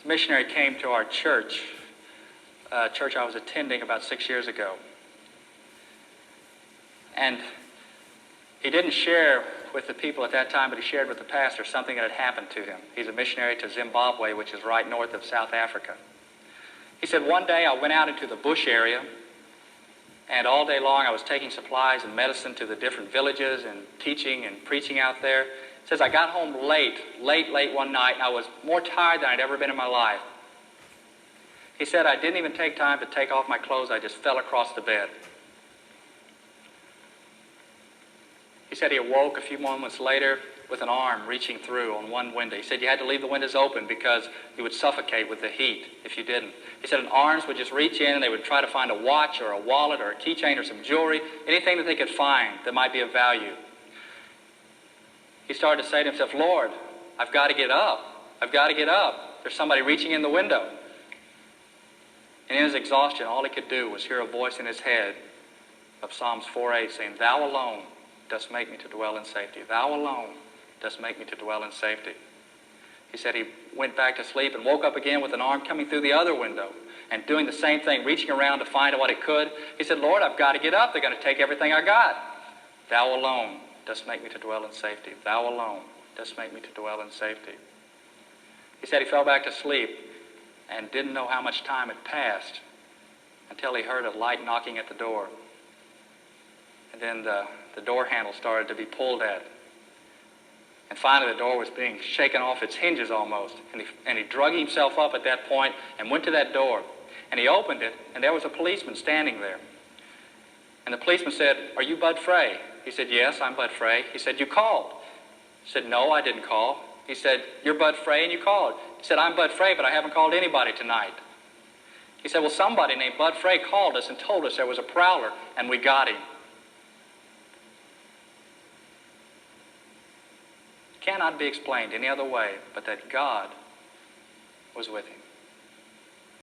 missionary came to our church, a church I was attending about 6 years ago. And he didn't share with the people at that time, but he shared with the pastor something that had happened to him. He's a missionary to Zimbabwe, which is right north of South Africa. He said, one day I went out into the bush area, and all day long I was taking supplies and medicine to the different villages and teaching and preaching out there. He says, I got home late one night, and I was more tired than I'd ever been in my life. He said, I didn't even take time to take off my clothes. I just fell across the bed. He said he awoke a few moments later with an arm reaching through on one window. He said you had to leave the windows open because you would suffocate with the heat if you didn't. He said arms would just reach in and they would try to find a watch or a wallet or a keychain or some jewelry, anything that they could find that might be of value. He started to say to himself, Lord, I've got to get up. I've got to get up. There's somebody reaching in the window. And in his exhaustion, all he could do was hear a voice in his head of Psalms 4:8 saying, Thou alone dost make me to dwell in safety. Thou alone dost make me to dwell in safety. He said he went back to sleep and woke up again with an arm coming through the other window and doing the same thing, reaching around to find what it could. He said, Lord, I've got to get up. They're going to take everything I got. Thou alone dost make me to dwell in safety. Thou alone dost make me to dwell in safety. He said he fell back to sleep and didn't know how much time had passed until he heard a light knocking at the door. And then the door handle started to be pulled at. And finally the door was being shaken off its hinges almost. And he drug himself up at that point and went to that door. And he opened it, and there was a policeman standing there. And the policeman said, Are you Bud Fray? He said, Yes, I'm Bud Fray. He said, You called? He said, No, I didn't call. He said, You're Bud Fray and you called. He said, I'm Bud Fray, but I haven't called anybody tonight. He said, Well, somebody named Bud Fray called us and told us there was a prowler, and we got him. Cannot be explained any other way but that God was with him.